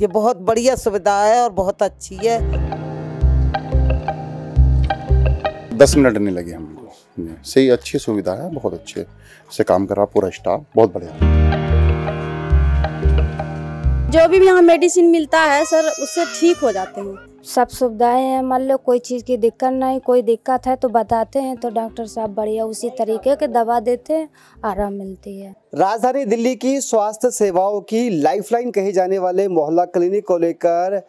ये बहुत बढ़िया सुविधा है और बहुत अच्छी है। 10 मिनट नहीं लगे हमको। सही अच्छी सुविधा है, बहुत अच्छे से काम कर रहा पूरा स्टाफ, बहुत बढ़िया। जो भी यहाँ मेडिसिन मिलता है सर उससे ठीक हो जाते हैं। सब सुविधाएं हैं, मान लो कोई चीज़ की दिक्कत नहीं, कोई दिक्कत है तो बताते हैं तो डॉक्टर साहब बढ़िया उसी तरीके के दवा देते हैं, आराम मिलती है। राजधानी दिल्ली की स्वास्थ्य सेवाओं की लाइफलाइन कहे जाने वाले मोहल्ला क्लिनिक को लेकर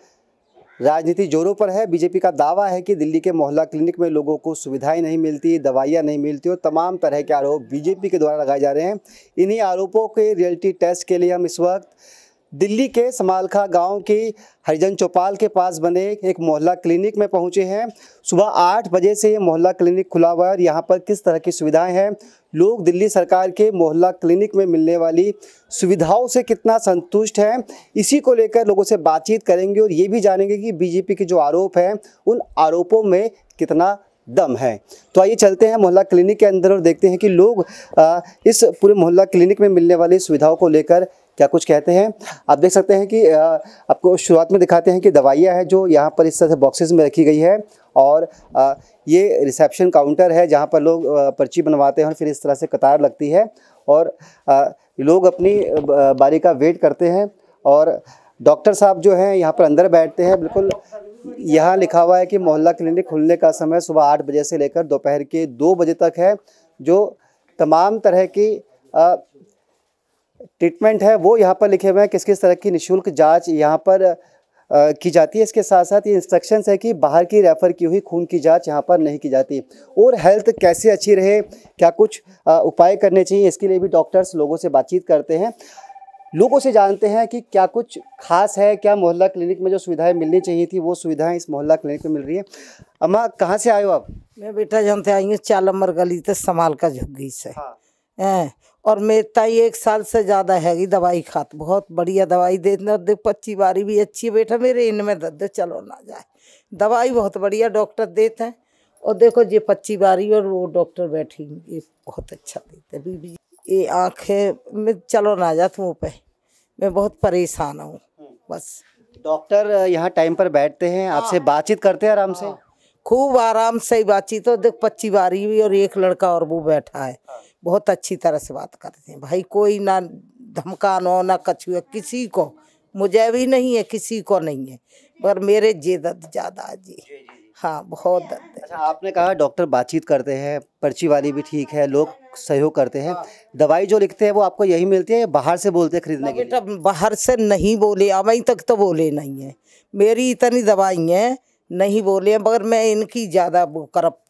राजनीति जोरों पर है। बीजेपी का दावा है कि दिल्ली के मोहल्ला क्लिनिक में लोगों को सुविधाएं नहीं मिलती, दवाइयां नहीं मिलती और तमाम तरह के आरोप बीजेपी के द्वारा लगाए जा रहे हैं। इन्हीं आरोपों के रियलिटी टेस्ट के लिए हम इस वक्त दिल्ली के समालखा गांव की हरिजन चौपाल के पास बने एक मोहल्ला क्लिनिक में पहुंचे हैं। सुबह 8 बजे से ये मोहल्ला क्लिनिक खुला हुआ है और यहाँ पर किस तरह की सुविधाएं हैं, लोग दिल्ली सरकार के मोहल्ला क्लिनिक में मिलने वाली सुविधाओं से कितना संतुष्ट हैं, इसी को लेकर लोगों से बातचीत करेंगे और ये भी जानेंगे कि बीजेपी के जो आरोप हैं उन आरोपों में कितना दम है। तो आइए चलते हैं मोहल्ला क्लिनिक के अंदर और देखते हैं कि लोग इस पूरे मोहल्ला क्लिनिक में मिलने वाली सुविधाओं को लेकर क्या कुछ कहते हैं। आप देख सकते हैं कि आपको शुरुआत में दिखाते हैं कि दवाइयाँ हैं जो यहाँ पर इस तरह से बॉक्सेस में रखी गई है और ये रिसेप्शन काउंटर है जहाँ पर लोग पर्ची बनवाते हैं और फिर इस तरह से कतार लगती है और लोग अपनी बारी का वेट करते हैं और डॉक्टर साहब जो हैं यहाँ पर अंदर बैठते हैं। बिल्कुल यहाँ लिखा हुआ है कि मोहल्ला क्लिनिक खुलने का समय सुबह 8 बजे से लेकर दोपहर के 2 बजे तक है। जो तमाम तरह की ट्रीटमेंट है वो यहाँ पर लिखे हुए हैं, किस किस तरह की निःशुल्क जांच यहाँ पर की जाती है। इसके साथ साथ ये इंस्ट्रक्शंस है कि बाहर की रेफ़र की हुई खून की जांच यहाँ पर नहीं की जाती। और हेल्थ कैसे अच्छी रहे, क्या कुछ उपाय करने चाहिए, इसके लिए भी डॉक्टर्स लोगों से बातचीत करते हैं, लोगों से जानते हैं कि क्या कुछ खास है, क्या मोहल्ला क्लिनिक में जो सुविधाएं मिलनी चाहिए थी वो सुविधाएं इस मोहल्ला क्लिनिक में मिल रही है। अम्मा कहाँ से आए हो आप? मैं बेटा जानते आई हूँ 4 नंबर गली से समालखा झुग्गी से। हाँ। और मेरे ताई 1 साल से ज़्यादा हैगी दवाई खात, बहुत बढ़िया दवाई देते और देख 25 बारी भी अच्छी है बेटा मेरे, इनमें दर्द चलो ना जाए, दवाई बहुत बढ़िया डॉक्टर देते हैं। और देखो ये 25 बारी और वो डॉक्टर बैठी ये बहुत अच्छा देते हैं। बीबी ये आँखें में चलो ना जात मुँह पे, मैं बहुत परेशान हूँ बस। डॉक्टर यहाँ टाइम पर बैठते हैं, आपसे बातचीत करते हैं आराम से? खूब आराम से बातचीत। तो देख 25 बारी भी और एक लड़का और वो बैठा है, बहुत अच्छी तरह से बात करते हैं भाई, कोई ना धमकानो ना कछुआ किसी को, मुझे भी नहीं है किसी को नहीं है, पर मेरे जे दर्द ज़्यादा है जी। हाँ बहुत दर्द है। अच्छा, आपने कहा डॉक्टर बातचीत करते हैं, पर्ची वाली भी ठीक है, लोग सहयोग करते हैं, दवाई जो लिखते हैं वो आपको यही मिलती है या बाहर से बोलते हैं खरीदने के लिए? बेटा बाहर से नहीं बोले, अभी तक तो बोले नहीं है, मेरी इतनी दवाई है नहीं बोले, मगर मैं इनकी ज़्यादा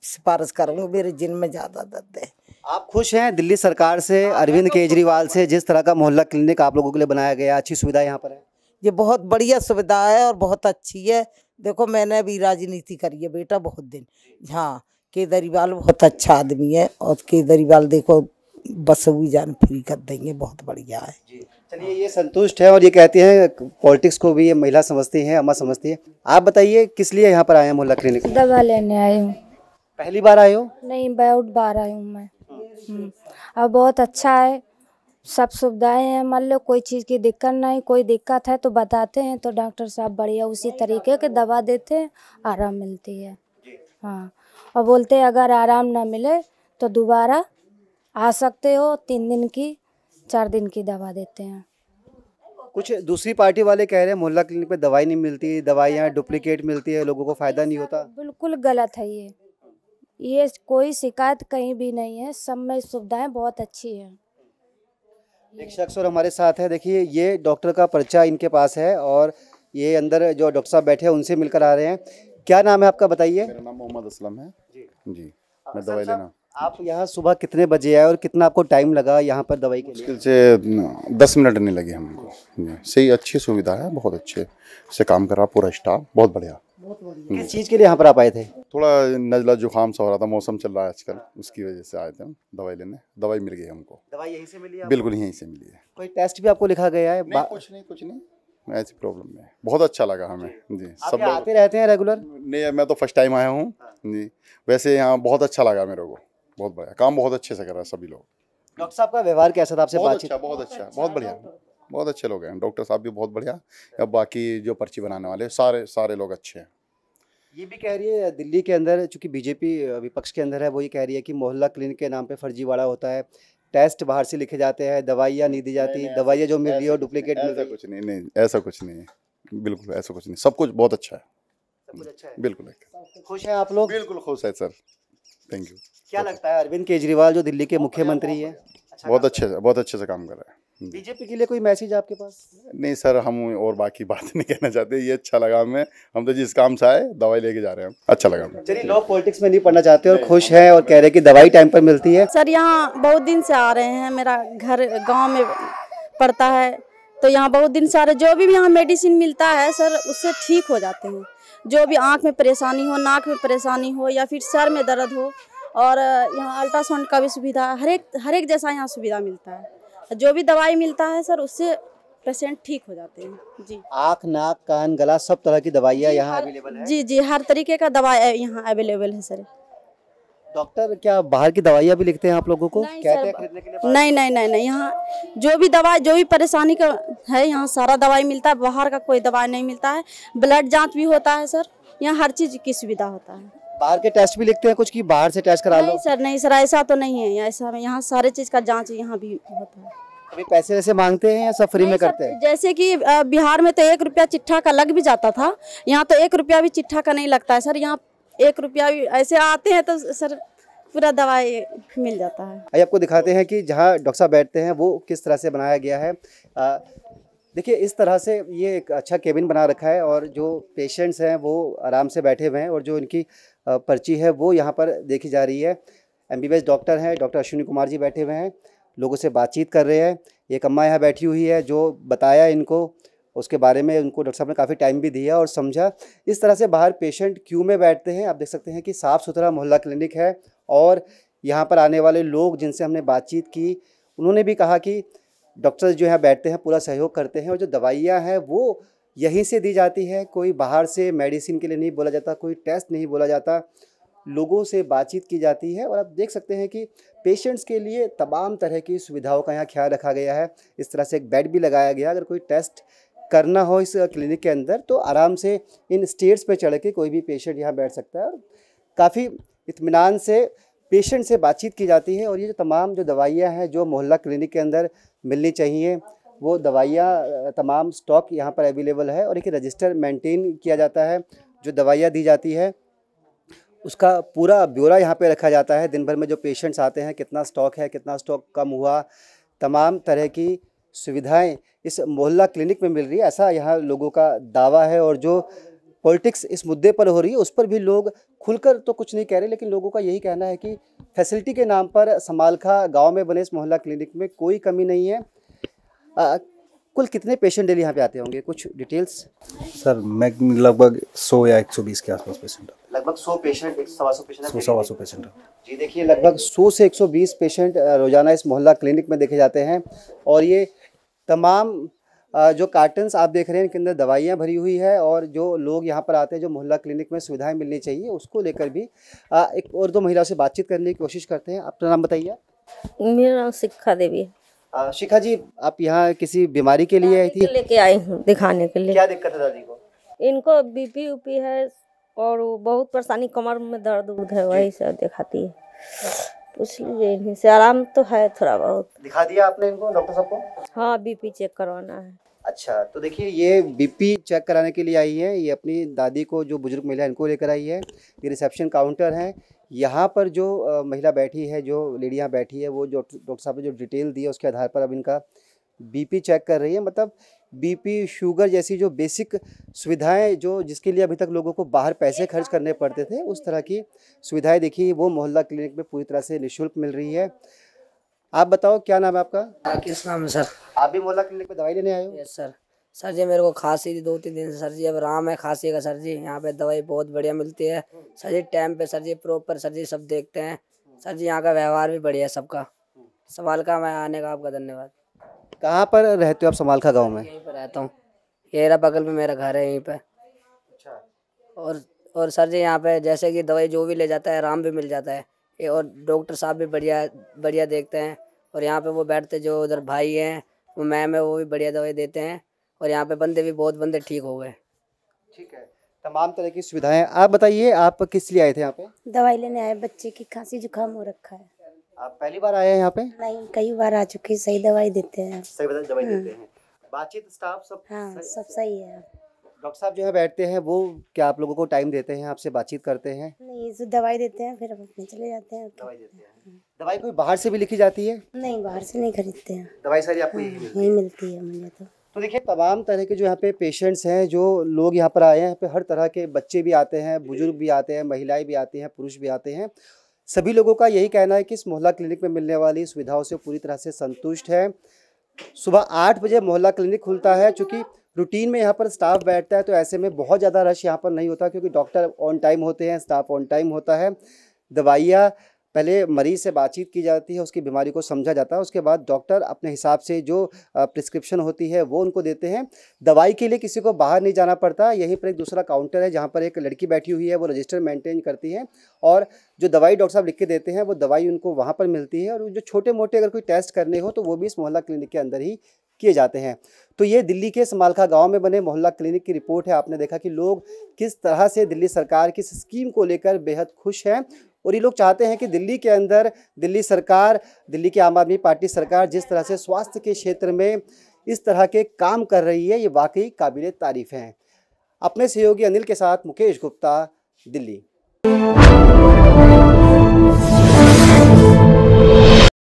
सिफारिश करूँगी, मेरे जिन में ज़्यादा दर्द है। आप खुश हैं दिल्ली सरकार से, अरविंद केजरीवाल से, जिस तरह का मोहल्ला क्लिनिक आप लोगों के लिए बनाया गया, अच्छी सुविधा यहाँ पर है? ये बहुत बढ़िया सुविधा है और बहुत अच्छी है। देखो मैंने भी राजनीति करी है बेटा बहुत दिन। हाँ, केजरीवाल बहुत अच्छा आदमी है और केजरीवाल देखो बस भी जान फ्री कर देंगे, बहुत बढ़िया है। चलिए, ये संतुष्ट है और ये कहते हैं पॉलिटिक्स को भी ये महिला समझती हैं, अम्मा समझती है। आप बताइए किस लिए यहाँ पर आए हैं मोहल्ला क्लिनिक? दवा लेने आई हूँ। पहली बार आए हो? नहीं, बहुत बार आई हूँ मैं। अब बहुत अच्छा है, सब सुविधाएं हैं, मान लो कोई चीज़ की दिक्कत नहीं, कोई दिक्कत है तो बताते हैं तो डॉक्टर साहब बढ़िया उसी तरीके के दवा देते हैं, आराम मिलती है। हाँ, और बोलते हैं अगर आराम ना मिले तो दोबारा आ सकते हो, 3 दिन की 4 दिन की दवा देते हैं। कुछ दूसरी पार्टी वाले कह रहे हैं मोहल्ला क्लिनिक में दवाई नहीं मिलती, दवाइयाँ डुप्लीकेट मिलती है, लोगों को फ़ायदा नहीं होता। बिल्कुल गलत है ये कोई शिकायत कहीं भी नहीं है, सब में सुविधाएं बहुत अच्छी हैं। एक शख्स और हमारे साथ है, देखिए ये डॉक्टर का पर्चा इनके पास है और ये अंदर जो डॉक्टर साहब बैठे हैं उनसे मिलकर आ रहे हैं। क्या नाम है आपका बताइए? मेरा नाम मोहम्मद असलम है जी। मैं दवाई लेना। आप यहाँ सुबह कितने बजे आए और कितना आपको टाइम लगा यहाँ पर दवाई के लिए? मुश्किल से 10 मिनट नहीं लगे हमको। सही अच्छी सुविधा है, बहुत अच्छे से काम कर रहा पूरा स्टाफ, बहुत बढ़िया। किस चीज़ के लिए यहाँ पर आप आए थे? थोड़ा नज़ला जुकाम सा हो रहा था, मौसम चल रहा है आजकल, उसकी वजह से आए थे हम दवाई लेने। दवाई मिल गई हमको। दवाई यहीं से मिली है? बिल्कुल यहीं से मिली है। कोई टेस्ट भी आपको लिखा गया है? कुछ नहीं, ऐसी प्रॉब्लम नहीं है। बहुत अच्छा लगा हमें जी। सब लोग आते रहते हैं रेगुलर? नहीं, मैं तो फर्स्ट टाइम आया हूँ जी। वैसे यहाँ बहुत अच्छा लगा मेरे को, बहुत बढ़िया काम, बहुत अच्छे से कर रहा है सभी लोग। डॉक्टर साहब का व्यवहार कैसा था आपसे बातचीट? बहुत अच्छा, बहुत बढ़िया। बहुत अच्छे लोग हैं, डॉक्टर साहब भी बहुत बढ़िया। अब बाकी जो पर्ची बनाने वाले सारे लोग अच्छे हैं। ये भी कह रही है दिल्ली के अंदर, चूंकि बीजेपी विपक्ष के अंदर है, वो ये कह रही है कि मोहल्ला क्लिनिक के नाम पे फर्जीवाड़ा होता है, टेस्ट बाहर से लिखे जाते हैं, दवाइयाँ नहीं दी जाती, दवाइयाँ जो मिल रही है वो डुप्लीकेट मिल ऐसा रही है। कुछ नहीं, नहीं ऐसा कुछ नहीं है, बिल्कुल ऐसा कुछ नहीं, सब कुछ बहुत अच्छा है, सब कुछ अच्छा है। बिल्कुल खुश हैं आप लोग? बिल्कुल खुश है सर, थैंक यू। क्या लगता है अरविंद केजरीवाल जो दिल्ली के मुख्यमंत्री है, बहुत अच्छे से काम कर रहा है। बीजेपी के लिए कोई मैसेज आपके पास? नहीं सर, हम और बाकी बात नहीं कहना चाहते, ये अच्छा लगा हमें, हम तो जिस काम से आए दवाई लेके जा रहे हैं, अच्छा लगा हमें। चलिए, लोग पॉलिटिक्स में नहीं पढ़ना चाहते और खुश हैं और कह रहे हैं कि दवाई टाइम पर मिलती है। सर यहाँ बहुत दिन से आ रहे हैं, मेरा घर गांव में पड़ता है, तो यहाँ बहुत दिन से आ रहे, जो भी यहाँ मेडिसिन मिलता है सर उससे ठीक हो जाते हैं। जो भी आँख में परेशानी हो, नाक में परेशानी हो या फिर सर में दर्द हो, और यहाँ अल्ट्रासाउंड का भी सुविधा, हर एक जैसा यहाँ सुविधा मिलता है। जो भी दवाई मिलता है सर उससे पेशेंट ठीक हो जाते हैं जी। आँख, नाक, कान, गला सब तरह की दवाइयाँ यहाँ अवेलेबल है? जी, हर तरीके का दवाई यहाँ अवेलेबल है सर। डॉक्टर क्या बाहर की दवाइयाँ भी लिखते हैं आप लोगों को? नहीं कहते सर, हैं खरीदने के लिए? नहीं, यहाँ जो भी दवाई, जो भी परेशानी का है यहाँ सारा दवाई मिलता है, बाहर का कोई दवाई नहीं मिलता है। ब्लड जांच भी होता है सर, यहाँ हर चीज़ की सुविधा होता है। बाहर के टेस्ट भी लिखते हैं कुछ, की बाहर से टेस्ट करा लो? नहीं सर, ऐसा तो नहीं है, ऐसा यहाँ सारे चीज़ का जाँच यहाँ भी होता है। अभी पैसे वैसे मांगते हैं या सब फ्री में करते हैं? जैसे कि बिहार में तो 1 रुपया चिट्ठा का लग भी जाता था, यहाँ तो 1 रुपया भी चिट्ठा का नहीं लगता है सर। यहाँ 1 रुपया भी ऐसे आते हैं तो सर पूरा दवाई मिल जाता है। आइए आपको दिखाते हैं कि जहाँ डॉक्टर साहब बैठते हैं वो किस तरह से बनाया गया है। देखिए, इस तरह से ये एक अच्छा केबिन बना रखा है और जो पेशेंट्स हैं वो आराम से बैठे हुए हैं और जो इनकी पर्ची है वो यहाँ पर देखी जा रही है। MBBS डॉक्टर हैं, डॉक्टर अश्विनी कुमार जी बैठे हुए हैं, लोगों से बातचीत कर रहे हैं। एक अम्मा यहाँ बैठी हुई है जो बताया इनको उसके बारे में, उनको डॉक्टर साहब ने काफ़ी टाइम भी दिया और समझा। इस तरह से बाहर पेशेंट क्यू में बैठते हैं। आप देख सकते हैं कि साफ़ सुथरा मोहल्ला क्लिनिक है और यहाँ पर आने वाले लोग जिनसे हमने बातचीत की उन्होंने भी कहा कि डॉक्टर्स जो यहाँ बैठते हैं पूरा सहयोग करते हैं और जो दवाइयाँ हैं वो यहीं से दी जाती है। कोई बाहर से मेडिसिन के लिए नहीं बोला जाता, कोई टेस्ट नहीं बोला जाता, लोगों से बातचीत की जाती है। और आप देख सकते हैं कि पेशेंट्स के लिए तमाम तरह की सुविधाओं का यहाँ ख्याल रखा गया है। इस तरह से एक बेड भी लगाया गया, अगर कोई टेस्ट करना हो इस क्लिनिक के अंदर तो आराम से इन स्टेयर्स पे चढ़ के कोई भी पेशेंट यहाँ बैठ सकता है। काफ़ी इत्मीनान से पेशेंट से बातचीत की जाती है। और ये जो तमाम जो दवाइयाँ हैं जो मोहल्ला क्लिनिक के अंदर मिलनी चाहिए वो दवाइयाँ तमाम स्टॉक यहाँ पर अवेलेबल है और एक रजिस्टर मेंटेन किया जाता है। जो दवाइयाँ दी जाती है उसका पूरा ब्यौरा यहाँ पे रखा जाता है। दिन भर में जो पेशेंट्स आते हैं कितना स्टॉक है, कितना स्टॉक कम हुआ, तमाम तरह की सुविधाएं इस मोहल्ला क्लिनिक में मिल रही है, ऐसा यहाँ लोगों का दावा है। और जो पॉलिटिक्स इस मुद्दे पर हो रही है उस पर भी लोग खुलकर तो कुछ नहीं कह रहे, लेकिन लोगों का यही कहना है कि फैसिलिटी के नाम पर समालखा गांव में बने इस मोहल्ला क्लिनिक में कोई कमी नहीं है। कुल कितने पेशेंट डेली यहाँ पे आते होंगे, कुछ डिटेल्स? सर मैं लगभग 100 या 120 के आसपास पेशेंट। लगभग 100 पेशेंट, 100-125 पेशेंट। 100-125 पेशेंट। जी देखिए, लगभग 100 से 120 पेशेंट रोजाना इस मोहल्ला क्लिनिक में देखे जाते हैं। और ये तमाम जो कार्टन्स आप देख रहे हैं इनके अंदर दवाइयाँ भरी हुई है और जो लोग यहाँ पर आते हैं जो मोहल्ला क्लिनिक में सुविधाएं मिलनी चाहिए उसको लेकर भी एक और दो महिलाओं से बातचीत करने की कोशिश करते हैं। अपना नाम बताइए। मेरा नाम शिखा देवी है। शिखा जी, आप यहाँ किसी बीमारी के लिए आई थी? लेके आई हूँ दिखाने के लिए। क्या दिक्कत है दादी को? इनको बीपी उपी है और वो बहुत परेशानी, कमर में दर्द उर्द है, वही सब दिखाती है। पूछ लीजिए इन्हीं से, आराम तो है थोड़ा बहुत। दिखा दिया आपने इनको डॉक्टर साहब को? हाँ, बीपी चेक करवाना है। अच्छा, तो देखिए ये बीपी चेक कराने के लिए आई है। ये अपनी दादी को, जो बुजुर्ग महिला इनको लेकर आई है। ये रिसेप्शन काउंटर है। यहाँ पर जो महिला बैठी है, जो लेडी यहाँ बैठी है, वो जो डॉक्टर साहब ने जो डिटेल दी है उसके आधार पर अब इनका बीपी चेक कर रही है। मतलब बीपी, शुगर जैसी जो बेसिक सुविधाएं जो जिसके लिए अभी तक लोगों को बाहर पैसे खर्च करने पड़ते थे, उस तरह की सुविधाएं देखिए वो मोहल्ला क्लिनिक में पूरी तरह से निःशुल्क मिल रही है। आप बताओ, क्या नाम है आपका? किस नाम है सर? आप भी मोहल्ला क्लिनिक में दवाई लेने आए हो? Yes sir. सर जी मेरे को खांसी थी 2-3 दिन से सर जी, अब आराम है खांसी का सर जी। यहाँ पे दवाई बहुत बढ़िया मिलती है सर जी, टाइम पे सर जी, प्रॉपर सर जी, सब देखते हैं सर जी। यहाँ का व्यवहार भी बढ़िया है सबका। सवाल का मैं आने का आपका धन्यवाद। कहाँ पर रहते हो आप? समालखा गाँव में? यहीं पर रहता हूँ, ये बगल में मेरा घर है यहीं पे। अच्छा। और सर जी यहाँ पे जैसे कि दवाई जो भी ले जाता है आराम भी मिल जाता है और डॉक्टर साहब भी बढ़िया बढ़िया देखते हैं। और यहाँ पे वो बैठते जो उधर भाई हैं वो मैम है वो भी बढ़िया दवाई देते हैं और यहाँ पे बंदे भी बहुत बंदे ठीक हो गए। ठीक है, तमाम तरह की सुविधाएं। आप बताइए, आप किस लिए आए थे यहाँ पे? दवाई लेने आए, बच्चे की खांसी जुकाम हो रखा है। आप पहली बार आए हैं यहाँ पे? नहीं, कई बार आ चुकी। सही दवाई देते हैं। सही दवाई देते हैं। बातचीत स्टाफ सब? हाँ, सब सही है। डॉक्टर साहब जो है बैठते हैं, वो क्या आप लोगों को टाइम देते हैं, आपसे बातचीत करते हैं? नहीं, जो दवाई देते हैं फिर हम अपने चले जाते हैं। दवाई देते हैं। दवाई कोई बाहर से भी लिखी जाती है? नहीं, बाहर से नहीं खरीदते हैं। दवाई सारी आपको यही मिलती है मुझे तो देखिए, तमाम तरह के जो यहाँ पे पेशेंट्स हैं, जो लोग यहाँ पर आए हैं, यहाँ पे हर तरह के बच्चे भी आते हैं, बुजुर्ग भी आते हैं, महिलाएं भी आती हैं, पुरुष भी आते हैं। सभी लोगों का यही कहना है कि इस मोहल्ला क्लिनिक में मिलने वाली सुविधाओं से पूरी तरह से संतुष्ट है। सुबह 8 बजे मोहल्ला क्लिनिक खुलता है। चूँकि रूटीन में यहाँ पर स्टाफ बैठता है तो ऐसे में बहुत ज़्यादा रश यहाँ पर नहीं होता, क्योंकि डॉक्टर ऑन टाइम होते हैं, स्टाफ ऑन टाइम होता है। दवाइयाँ पहले मरीज़ से बातचीत की जाती है, उसकी बीमारी को समझा जाता है, उसके बाद डॉक्टर अपने हिसाब से जो प्रिस्क्रिप्शन होती है वो उनको देते हैं। दवाई के लिए किसी को बाहर नहीं जाना पड़ता। यहीं पर एक दूसरा काउंटर है जहाँ पर एक लड़की बैठी हुई है, वो रजिस्टर मेंटेन करती है और जो दवाई डॉक्टर साहब लिख के देते हैं वो दवाई उनको वहाँ पर मिलती है। और जो छोटे मोटे अगर कोई टेस्ट करने हो तो वो भी इस मोहल्ला क्लिनिक के अंदर ही किए जाते हैं। तो ये दिल्ली के समालखा गांव में बने मोहल्ला क्लिनिक की रिपोर्ट है। आपने देखा कि लोग किस तरह से दिल्ली सरकार की स्कीम को लेकर बेहद खुश हैं और ये लोग चाहते हैं कि दिल्ली के अंदर दिल्ली सरकार, दिल्ली की आम आदमी पार्टी सरकार जिस तरह से स्वास्थ्य के क्षेत्र में इस तरह के काम कर रही है, ये वाकई काबिले तारीफ़ हैं। अपने सहयोगी अनिल के साथ मुकेश गुप्ता, दिल्ली।